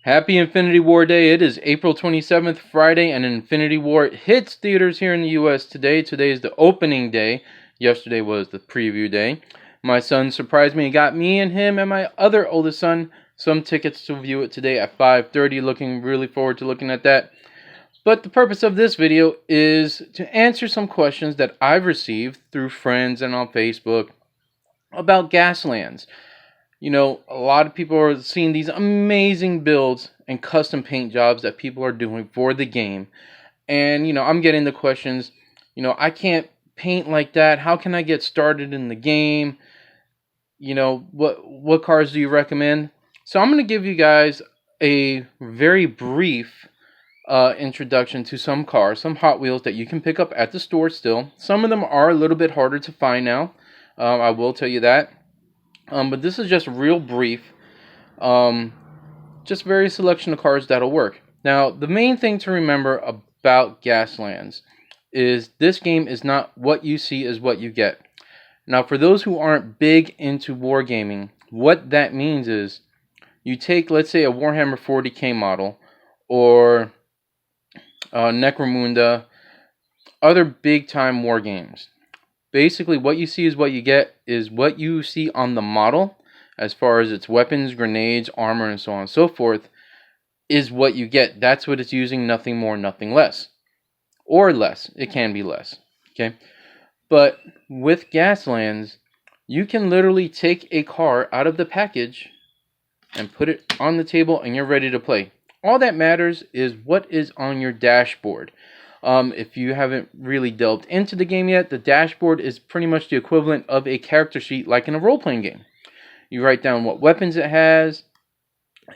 Happy Infinity War Day. It is April 27th, Friday, and Infinity War hits theaters here in the U.S. today. Today is the opening day. Yesterday was the preview day. My son surprised me and got me and him and my other oldest son some tickets to view it today at 5:30. Looking really forward to looking at that. But the purpose of this video is to answer some questions that I've received through friends and on Facebook about Gaslands. You know, a lot of people are seeing these amazing builds and custom paint jobs that people are doing for the game. And, I'm getting the questions, I can't paint like that. How can I get started in the game? What cars do you recommend? So I'm going to give you guys a very brief introduction to some cars, some Hot Wheels that you can pick up at the store still. Some of them are a little bit harder to find now. I will tell you that. But this is just real brief. Just very selection of cars that'll work. Now, the main thing to remember about Gaslands is this game is not what you see is what you get. Now, for those who aren't big into wargaming, what that means is you take, let's say, a Warhammer 40k model or Necromunda, other big-time war games. Basically, what you see is what you get is what you see on the model, as far as its weapons, grenades, armor, and so on and so forth, is what you get. That's what it's using, nothing more, nothing less. Or less. It can be less. Okay? But with Gaslands, you can literally take a car out of the package and put it on the table and you're ready to play. All that matters is what is on your dashboard. If you haven't really delved into the game yet, the dashboard is pretty much the equivalent of a character sheet like in a role-playing game. You write down what weapons it has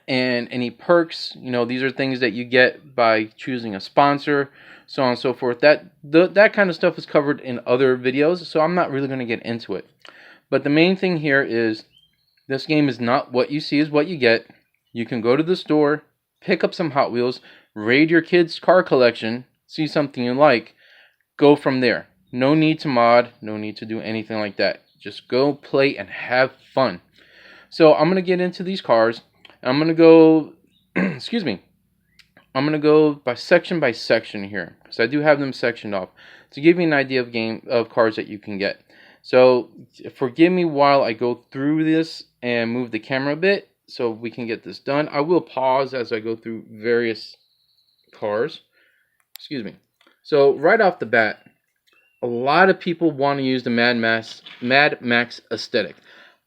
and any perks. These are things that you get by choosing a sponsor, so on and so forth. That kind of stuff is covered in other videos, so I'm not really going to get into it. But the main thing here is this game is not what you see is what you get. You can go to the store, pick up some Hot Wheels, raid your kids' car collection, see something you like, go from there. No need to mod, no need to do anything like that. Just go play and have fun. So I'm going to get into these cars. I'm going to go, excuse me, I'm going to go by section here, because I do have them sectioned off, to give you an idea of cars that you can get. So forgive me while I go through this and move the camera a bit, so we can get this done. I will pause as I go through various cars. Excuse me. So right off the bat, a lot of people want to use the Mad Max aesthetic.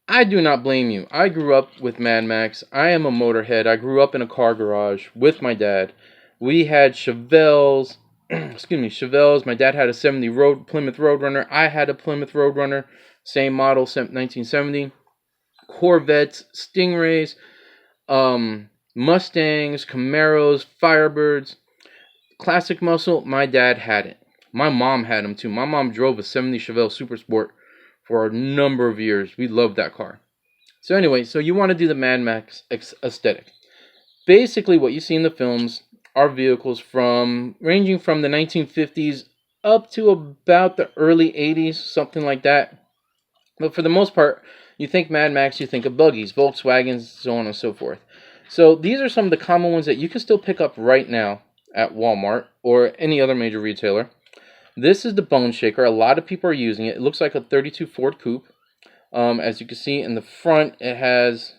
I do not blame you. I grew up with Mad Max. I am a motorhead. I grew up in a car garage with my dad. We had Chevelles. Chevelles. My dad had a Plymouth Roadrunner. I had a Plymouth Roadrunner, same model, 1970. Corvettes, Stingrays, Mustangs, Camaros, Firebirds. Classic muscle, my dad had it. My mom had them too. My mom drove a 70 Chevelle Super Sport for a number of years. We loved that car. So anyway, so you want to do the Mad Max aesthetic. Basically, what you see in the films are vehicles ranging from the 1950s up to about the early 80s, something like that. But for the most part, you think Mad Max, you think of buggies, Volkswagens, so on and so forth. So these are some of the common ones that you can still pick up right now at Walmart or any other major retailer. This is the Bone Shaker. A lot of people are using it. It looks like a 32 Ford Coupe. As you can see in the front, it has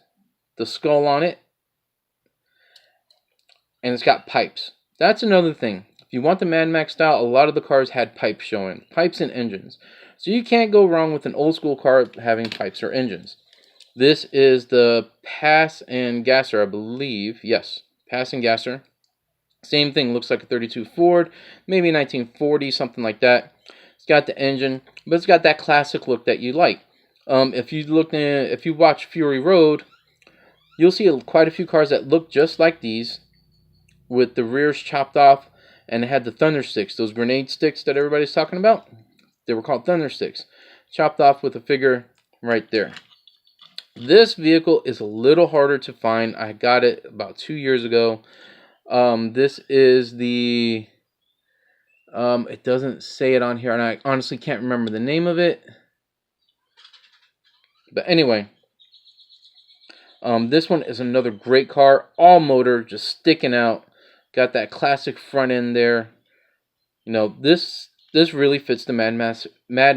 the skull on it. And it's got pipes. That's another thing. If you want the Mad Max style, a lot of the cars had pipes showing. Pipes and engines. So you can't go wrong with an old school car having pipes or engines. This is the Pass and Gasser, I believe. Yes, Pass and Gasser. Same thing, looks like a 32 Ford, maybe 1940, something like that. It's got the engine, but it's got that classic look that you like. If you watch Fury Road, you'll see quite a few cars that look just like these, with the rears chopped off, and it had the thunder sticks, those grenade sticks that everybody's talking about. They were called thunder sticks, chopped off with a figure right there. This vehicle is a little harder to find. I got it about 2 years ago. This is the, it doesn't say it on here, and I honestly can't remember the name of it. But anyway, This one is another great car, all motor, just sticking out. Got that classic front end there. You know, this really fits the Mad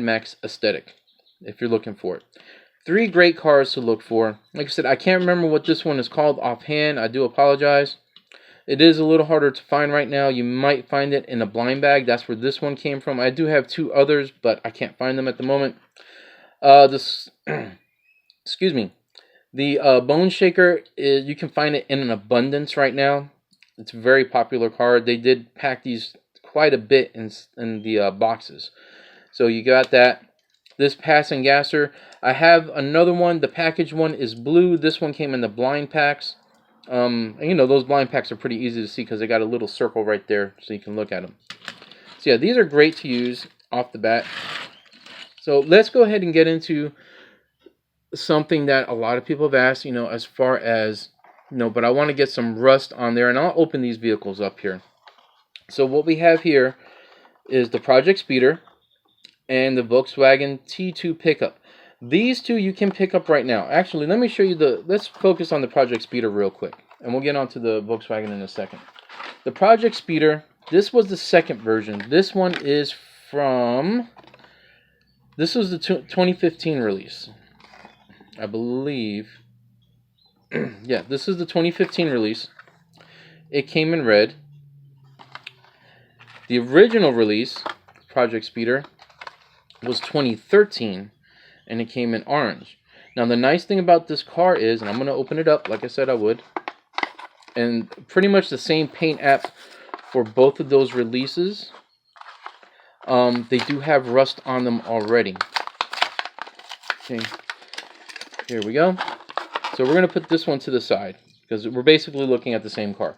Max aesthetic, if you're looking for it. 3 great cars to look for. Like I said, I can't remember what this one is called offhand. I do apologize. It is a little harder to find right now. You might find it in a blind bag. That's where this one came from. I do have 2 others, but I can't find them at the moment. This, excuse me. The Bone Shaker, you can find it in an abundance right now. It's a very popular car. They did pack these quite a bit in the boxes. So you got that. This Pass and Gasser. I have another one. The package one is blue. This one came in the blind packs. And you know, those blind packs are pretty easy to see because they got a little circle right there so you can look at them. So yeah, these are great to use off the bat. So let's go ahead and get into something that a lot of people have asked, you know, as far as, you know, but I want to get some rust on there, and I'll open these vehicles up here. So what we have here is the Project Speeder and the Volkswagen T2 pickup. These two you can pick up right now. Actually, let me show you let's focus on the Project Speeder real quick, and we'll get on to the Volkswagen in a second. The Project Speeder, this was the second version. This one is this was the 2015 release, I believe. Yeah, this is the 2015 release. It came in red. The original release, Project Speeder, was 2013, and it came in orange. Now, the nice thing about this car is, and I'm going to open it up like I said I would, and pretty much the same paint app for both of those releases. They do have rust on them already. Okay, here we go. So we're going to put this one to the side because we're basically looking at the same car.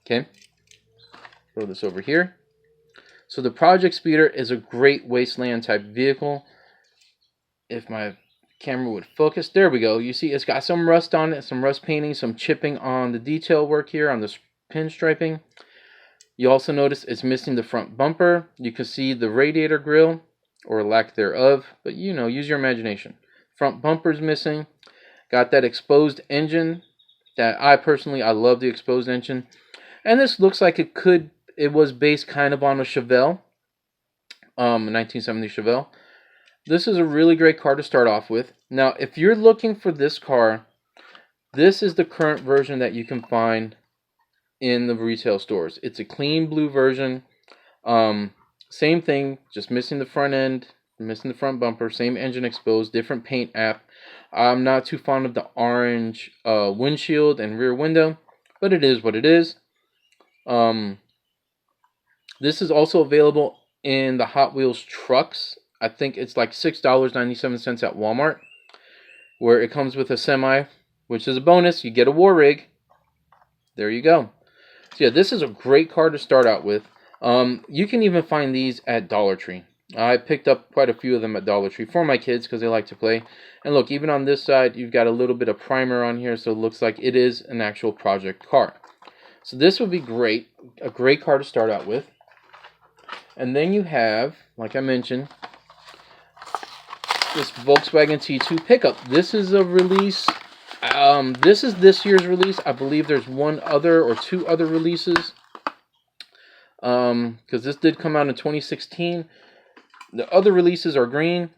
Okay, throw this over here. So the Project Speeder is a great wasteland type vehicle. If my camera would focus, there we go. You see it's got some rust on it, some rust painting, some chipping on the detail work here on the pinstriping. You also notice it's missing the front bumper. You can see the radiator grille, or lack thereof, but you know, use your imagination. Front bumper's missing. Got that exposed engine that I love the exposed engine. And this looks like it was based kind of on a Chevelle, a 1970 Chevelle. This is a really great car to start off with. Now, if you're looking for this car, this is the current version that you can find in the retail stores. It's a clean blue version. Same thing, just missing the front end, missing the front bumper, same engine exposed, different paint app. I'm not too fond of the orange windshield and rear window, but it is what it is. This is also available in the Hot Wheels trucks. I think it's like $6.97 at Walmart, where it comes with a semi, which is a bonus. You get a war rig. There you go. So yeah, this is a great car to start out with. You can even find these at Dollar Tree. I picked up quite a few of them at Dollar Tree for my kids because they like to play. And look, even on this side, you've got a little bit of primer on here, so it looks like it is an actual project car. So this would be great, a great car to start out with. And then you have, like I mentioned, this Volkswagen T2 pickup. This is a release. This is this year's release. I believe there's one other or two other releases. Because this did come out in 2016. The other releases are green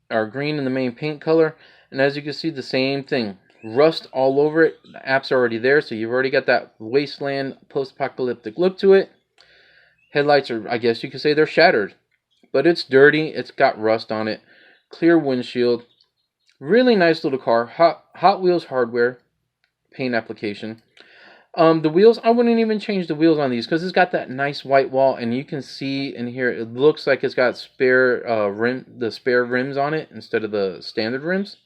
in the main paint color. And as you can see, the same thing. Rust all over it. The app's already there, so you've already got that wasteland post-apocalyptic look to it. Headlights are, I guess you could say they're shattered. But it's dirty. It's got rust on it. Clear windshield. Really nice little car. Hot Wheels hardware. Paint application. The wheels, I wouldn't even change the wheels on these because it's got that nice white wall, and you can see in here it looks like it's got spare rims on it instead of the standard rims,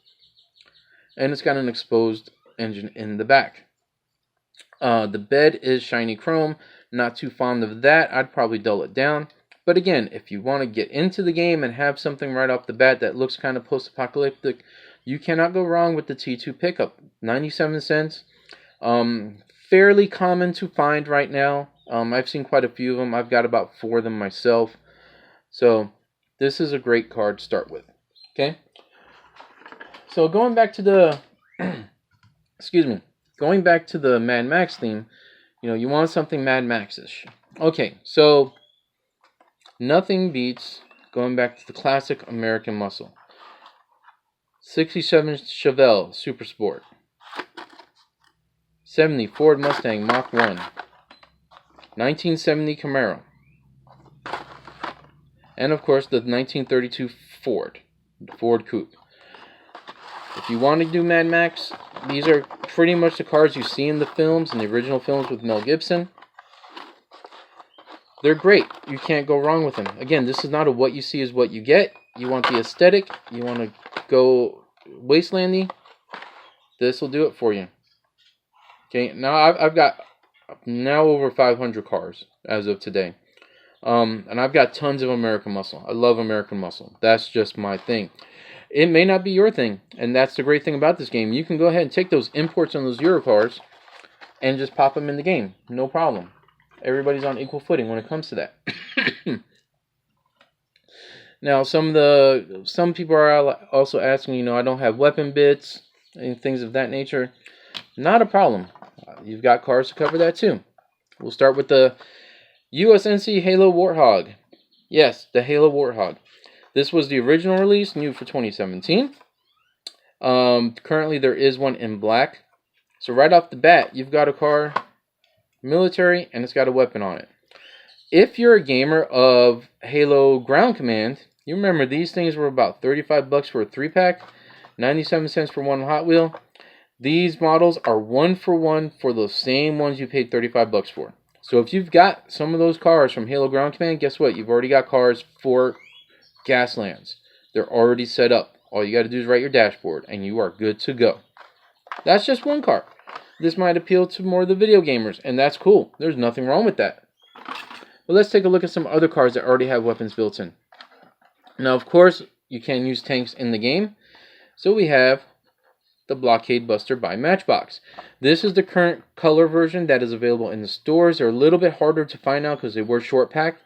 and it's got an exposed engine in the back. The bed is shiny chrome. Not too fond of that. I'd probably dull it down. But again, if you want to get into the game and have something right off the bat that looks kind of post-apocalyptic, you cannot go wrong with the T2 pickup. 97 cents. Fairly common to find right now. I've seen quite a few of them. I've got about 4 of them myself. So this is a great car to start with. Okay. So going back to the Excuse me. Going back to the Mad Max theme, you want something Mad Max-ish. Okay, so nothing beats going back to the classic American muscle. 67 Chevelle Super Sport. 70 Ford Mustang Mach 1. 1970 Camaro. And of course the 1932 Ford Coupe. If you want to do Mad Max, these are pretty much the cars you see in the films, in the original films with Mel Gibson. They're great. You can't go wrong with them. Again, this is not a what you see is what you get. You want the aesthetic. You want to go wastelandy. This will do it for you. Okay, now I've got now over 500 cars as of today. And I've got tons of American muscle. I love American muscle. That's just my thing. It may not be your thing, and that's the great thing about this game. You can go ahead and take those imports on those Euro cars and just pop them in the game. No problem. Everybody's on equal footing when it comes to that. Now, some people are also asking, I don't have weapon bits and things of that nature. Not a problem. You've got cars to cover that too. We'll start with the USNC Halo Warthog. Yes, the Halo Warthog. This was the original release, new for 2017. Currently, there is one in black. So right off the bat, you've got a car, military, and it's got a weapon on it. If you're a gamer of Halo Ground Command, you remember these things were about $35 for a 3-pack, 97 cents for one Hot Wheel. These models are 1-for-1 for those same ones you paid $35 for. So if you've got some of those cars from Halo Ground Command, guess what? You've already got cars for Gaslands. They're already set up. All you got to do is write your dashboard, and you are good to go. That's just one car. This might appeal to more of the video gamers, and that's cool. There's nothing wrong with that. But let's take a look at some other cars that already have weapons built in. Now, of course, you can use tanks in the game. So we have the Blockade Buster by Matchbox. This is the current color version that is available in the stores. They're a little bit harder to find out because they were short pack.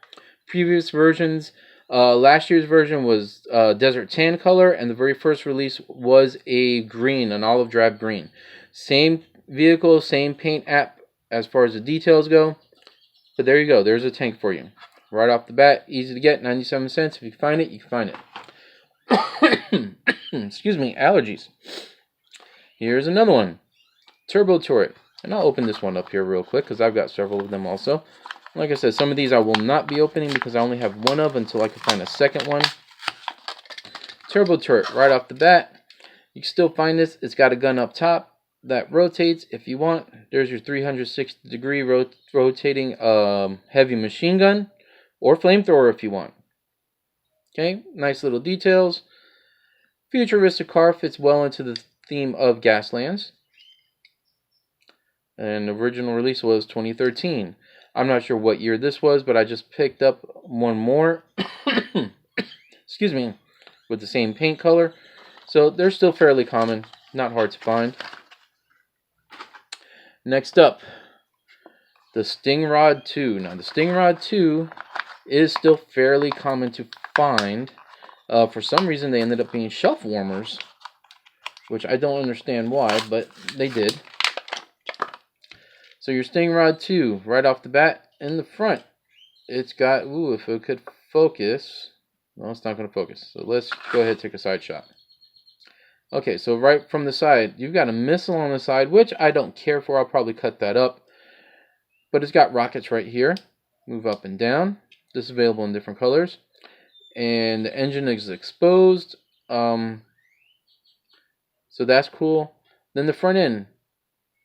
Previous versions, last year's version was Desert Tan color, and the very first release was a green, an olive drab green. Same vehicle, same paint app as far as the details go. But there you go. There's a tank for you. Right off the bat, easy to get, 97 cents. If you can find it, you can find it. Excuse me, allergies. Here's another one. Turbo Turret. And I'll open this one up here real quick because I've got several of them also. Like I said, some of these I will not be opening because I only have one of until I can find a second one. Turbo Turret, right off the bat. You can still find this. It's got a gun up top that rotates if you want. There's your 360-degree rotating heavy machine gun or flamethrower if you want. Okay, nice little details. Futuristic car, fits well into the theme of Gaslands. And the original release was 2013. I'm not sure what year this was, but I just picked up one more. Excuse me, with the same paint color. So they're still fairly common, not hard to find. Next up, the Stingrod 2. Now the Stingrod 2 is still fairly common to find. For some reason they ended up being shelf warmers, which I don't understand why, but they did. So your Stingrod 2, right off the bat, in the front, it's got, if it could focus, no, it's not going to focus. So let's go ahead and take a side shot. Okay, so right from the side, you've got a missile on the side, which I don't care for. I'll probably cut that up. But it's got rockets right here. Move up and down. This is available in different colors. And the engine is exposed. So that's cool. Then the front end.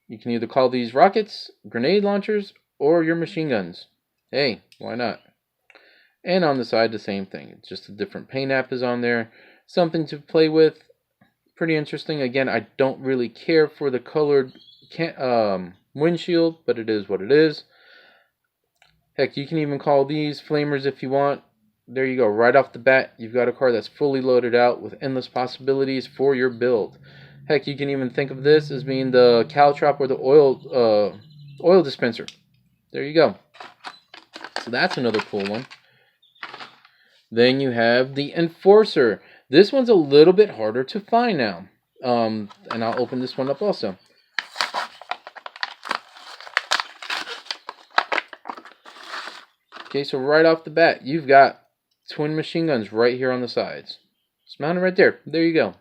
You can either call these rockets, grenade launchers, or your machine guns. Hey, why not? And on the side, the same thing. It's just a different paint app is on there. Something to play with. Pretty interesting. Again, I don't really care for the colored windshield, but it is what it is. Heck, you can even call these flamers if you want. There you go. Right off the bat, you've got a car that's fully loaded out with endless possibilities for your build. Heck, you can even think of this as being the caltrop or the oil dispenser. There you go. So that's another cool one. Then you have the Enforcer. This one's a little bit harder to find now. And I'll open this one up also. Okay, so right off the bat, you've got twin machine guns right here on the sides. It's mounted right there. There you go.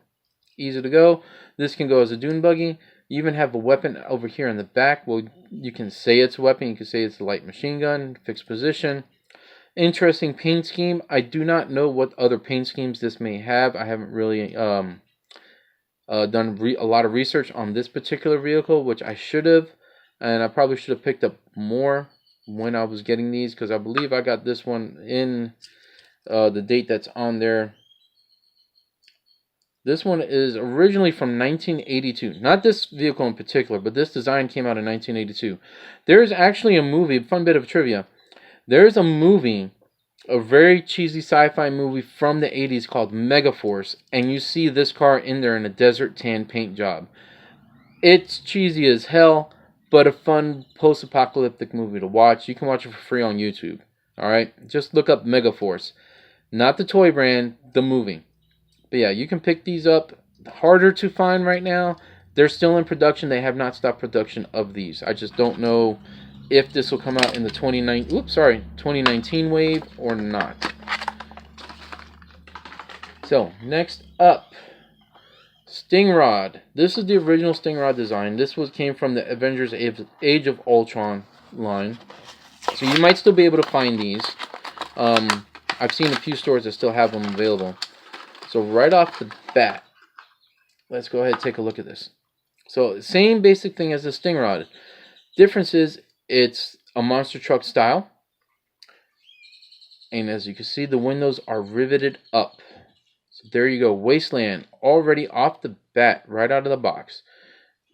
Easy to go. This can go as a dune buggy. You even have a weapon over here in the back. Well, you can say it's a weapon. You can say it's a light machine gun, fixed position. Interesting paint scheme. I do not know what other paint schemes this may have. I haven't really done a lot of research on this particular vehicle, which I should have. And I probably should have picked up more when I was getting these, because I believe I got this one in the date that's on there. This one is originally from 1982. Not this vehicle in particular, but this design came out in 1982. There's actually a movie, fun bit of trivia. There's a movie, a very cheesy sci-fi movie from the 80s called Megaforce, and you see this car in there in a desert tan paint job. It's cheesy as hell, but a fun post-apocalyptic movie to watch. You can watch it for free on YouTube. Alright? Just look up Megaforce. Not the toy brand, the movie. But yeah, you can pick these up. Harder to find right now. They're still in production. They have not stopped production of these. I just don't know if this will come out in the 2019 wave or not. So, next up, Stingrod. This is the original Stingrod design. This came from the Avengers Age of Ultron line. So you might still be able to find these. I've seen a few stores that still have them available. So right off the bat, let's go ahead and take a look at this. So same basic thing as the Stingrod. Difference is it's a monster truck style. And as you can see, the windows are riveted up. So there you go. Wasteland already off the bat, right out of the box.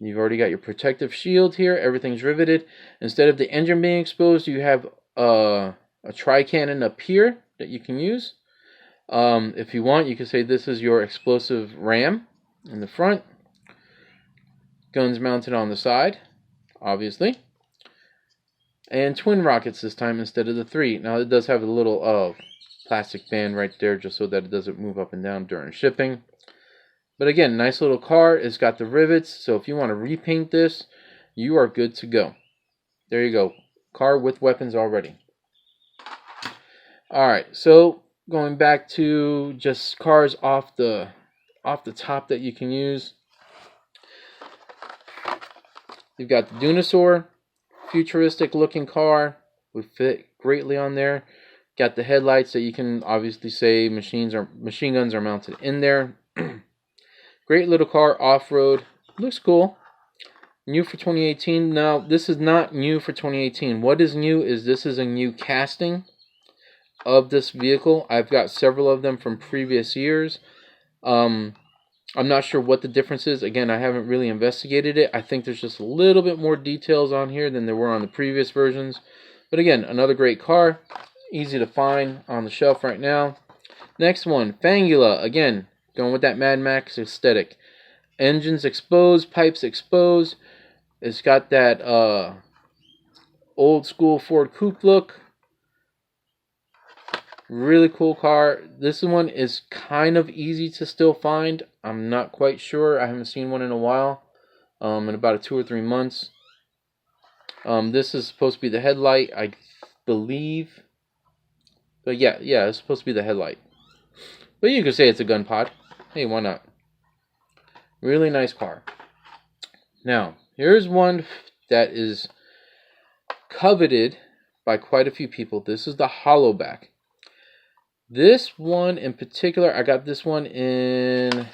You've already got your protective shield here. Everything's riveted. Instead of the engine being exposed, you have a tri-cannon up here that you can use. If you want, you can say this is your explosive ram in the front. Guns mounted on the side, obviously. And twin rockets this time instead of the 3. Now it does have a little plastic band right there just so that it doesn't move up and down during shipping. But again, nice little car. It's got the rivets, so if you want to repaint this, you are good to go. There you go. Car with weapons already. Alright, so going back to just cars off the top that you can use. You've got the Dunosaur, futuristic looking car, would fit greatly on there. Got the headlights that you can obviously say machine guns are mounted in there. Great little car, off-road, looks cool. New for 2018. Now this is not new for 2018. What is new is this is a new casting of this vehicle. I've got several of them from previous years. I'm not sure what the difference is. Again, I haven't really investigated it. I think there's just a little bit more details on here than there were on the previous versions. But again, another great car. Easy to find on the shelf right now. Next one, Fangula. Again, going with that Mad Max aesthetic. Engines exposed, pipes exposed. It's got that old school Ford Coupe look. Really cool car. This one is kind of easy to still find. I'm not quite sure. I haven't seen one in a while. In about 2 or 3 months. This is supposed to be the headlight, I believe. But yeah, it's supposed to be the headlight. But you could say it's a gun pod. Hey, why not? Really nice car. Now, here's one that is coveted by quite a few people. This is the Hollowback. This one in particular, I got this one in,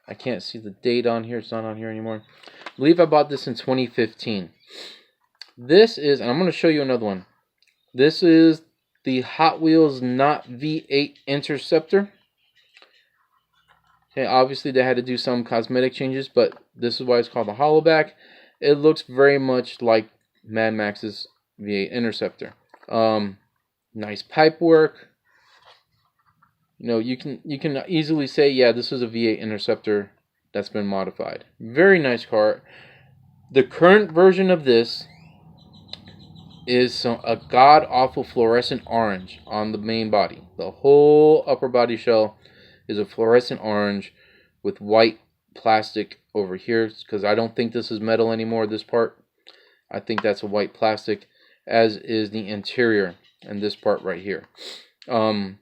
I can't see the date on here. It's not on here anymore. I believe I bought this in 2015. This is, and I'm going to show you another one. This is the Hot Wheels Not V8 Interceptor. Okay, obviously they had to do some cosmetic changes, but this is why it's called the Hollowback. It looks very much like Mad Max's V8 Interceptor. Nice pipe work. You know, you can easily say, yeah, this is a V8 Interceptor that's been modified. Very nice car. The current version of this is a god-awful fluorescent orange on the main body. The whole upper body shell is a fluorescent orange with white plastic over here, because I don't think this is metal anymore, this part. I think that's a white plastic, as is the interior and this part right here. So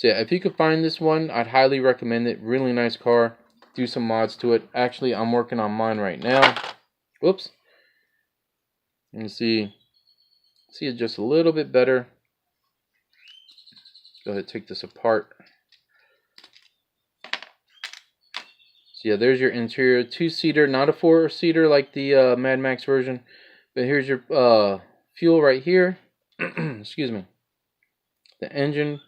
yeah, if you could find this one, I'd highly recommend it. Really nice car. Do some mods to it. Actually, I'm working on mine right now. Whoops. You can see it just a little bit better. Go ahead and take this apart. So yeah, there's your interior. 2-seater, not a 4-seater like the Mad Max version. But here's your fuel right here. Excuse me. The engine.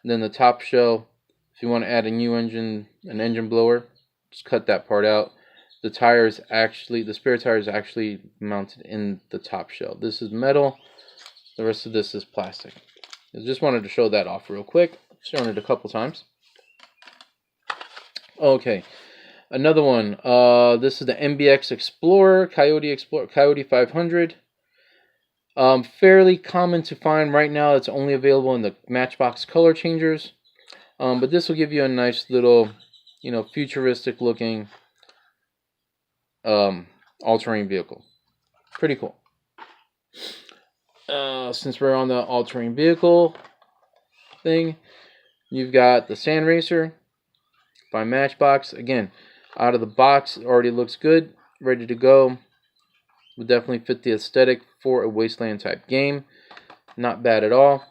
Then the top shell. If you want to add a new engine, an engine blower, just cut that part out. The tires actually, the spare tire is actually mounted in the top shell. This is metal. The rest of this is plastic. I just wanted to show that off real quick. Shown it a couple times. Okay, another one. This is the MBX Explorer, Coyote 500. Fairly common to find right now. It's only available in the Matchbox color changers. But this will give you a nice little, futuristic looking all-terrain vehicle. Pretty cool. Since we're on the all-terrain vehicle thing, you've got the Sand Racer by Matchbox. Again, out of the box, it already looks good, ready to go. Would definitely fit the aesthetic for a wasteland type game. Not bad at all.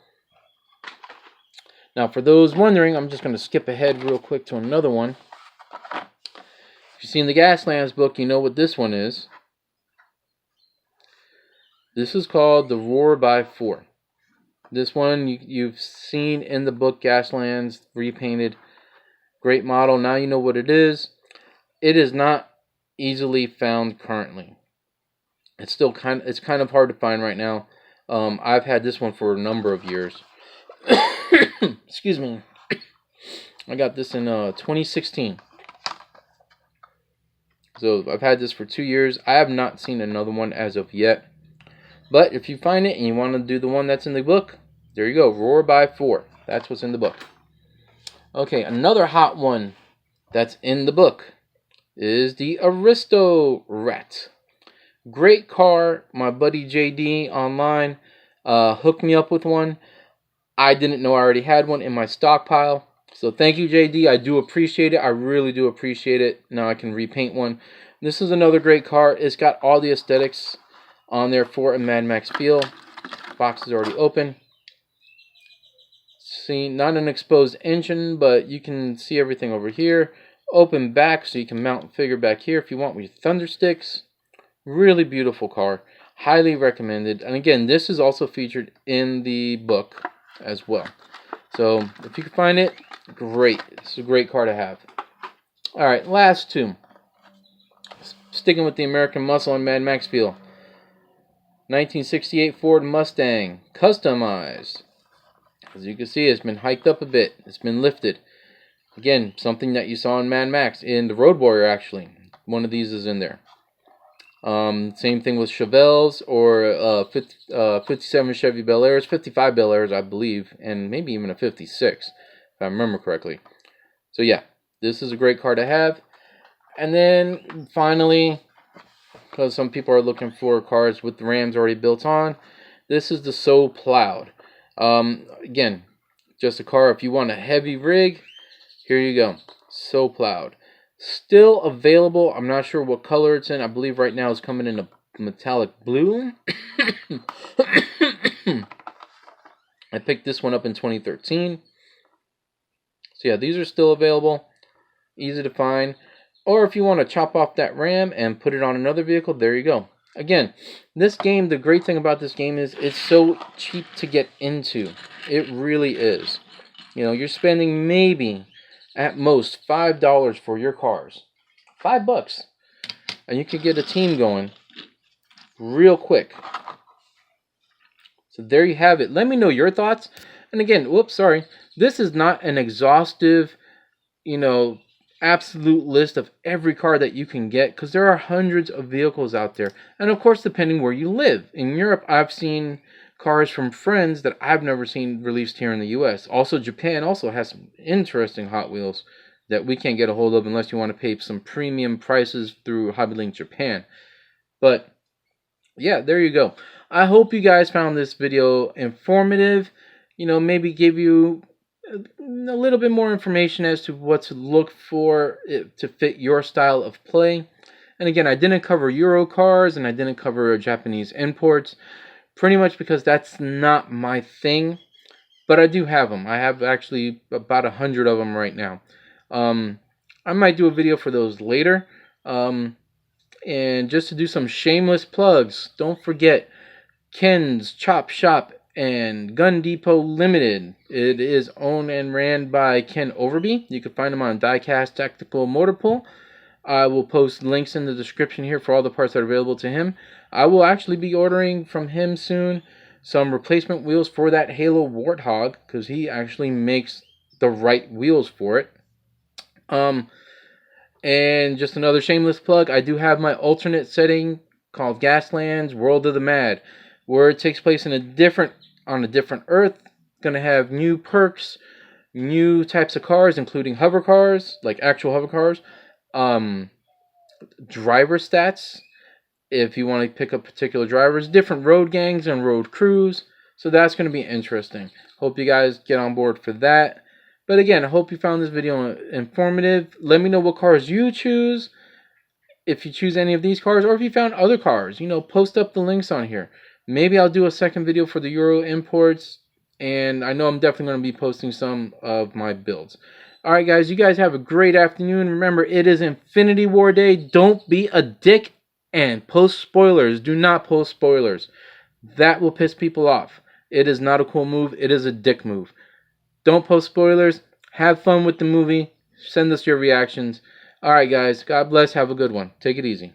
Now, for those wondering, I'm just going to skip ahead real quick to another one. If you've seen the Gaslands book, you know what this one is. This is called the Roar by 4. This one you've seen in the book Gaslands, repainted. Great model. Now you know what it is. It is not easily found currently. It's still kind of hard to find right now. I've had this one for a number of years. Excuse me. I got this in 2016. So I've had this for 2 years. I have not seen another one as of yet. But if you find it and you want to do the one that's in the book, there you go. Roar by 4. That's what's in the book. Okay, another hot one that's in the book is the Aristo Rat. Great car. My buddy JD online hooked me up with one. I didn't know I already had one in my stockpile. So thank you, JD. I do appreciate it. I really do appreciate it. Now I can repaint one. This is another great car. It's got all the aesthetics on there for a Mad Max feel. Box is already open. See, not an exposed engine, but you can see everything over here. Open back, so you can mount a figure back here if you want with your thunder sticks. Really beautiful car. Highly recommended. And again, this is also featured in the book as well. So if you can find it, great. It's a great car to have. Alright, last two. Sticking with the American muscle and Mad Max feel. 1968 Ford Mustang. Customized. As you can see, it's been hiked up a bit. It's been lifted. Again, something that you saw in Mad Max. In the Road Warrior, actually. One of these is in there. Same thing with Chevelles or 57 Chevy Bel Airs, 55 Bel Airs, I believe, and maybe even a 56, if I remember correctly. So yeah, this is a great car to have. And then finally, because some people are looking for cars with the Rams already built on, this is the So Plowed. Again, just a car if you want a heavy rig. Here you go, So Plowed. Still available. I'm not sure what color it's in. I believe right now it's coming in a metallic blue. I picked this one up in 2013. So yeah, these are still available. Easy to find. Or if you want to chop off that Ram and put it on another vehicle, there you go. Again, this game, the great thing about this game is it's so cheap to get into. It really is. You know, you're spending maybe at most $5 for your cars. $5. And you can get a team going real quick. So there you have it. Let me know your thoughts. And again, whoops, sorry. This is not an exhaustive, absolute list of every car that you can get, because there are hundreds of vehicles out there. And of course, depending where you live. In Europe, I've seen cars from friends that I've never seen released here in the US. Also, Japan also has some interesting Hot Wheels that we can't get a hold of unless you want to pay some premium prices through HobbyLink Japan. But yeah, there you go. I hope you guys found this video informative. You know, maybe give you a little bit more information as to what to look for to fit your style of play. And again, I didn't cover Euro cars and I didn't cover Japanese imports, pretty much because that's not my thing. But I do have them. I have actually about 100 of them right now. I might do a video for those later. And just to do some shameless plugs, don't forget Ken's Chop Shop and Gun Depot Limited. It is owned and ran by Ken Overby. You can find him on Diecast Tactical Motor Pool. I will post links in the description here for all the parts that are available to him. I will actually be ordering from him soon some replacement wheels for that Halo Warthog, because he actually makes the right wheels for it. And just another shameless plug, I do have my alternate setting called Gaslands World of the Mad, where it takes place on a different Earth. Gonna have new perks, new types of cars, including hover cars, like actual hover cars, driver stats, if you want to pick up particular drivers, different road gangs and road crews. So that's going to be interesting. Hope you guys get on board for that. But again, I hope you found this video informative. Let me know what cars you choose, if you choose any of these cars, or if you found other cars. You know, post up the links on here. Maybe I'll do a second video for the Euro imports, and I know I'm definitely going to be posting some of my builds. Alright guys, you guys have a great afternoon. Remember, it is Infinity War Day. Don't be a dick and post spoilers. Do not post spoilers. That will piss people off. It is not a cool move. It is a dick move. Don't post spoilers. Have fun with the movie. Send us your reactions. Alright guys, God bless. Have a good one. Take it easy.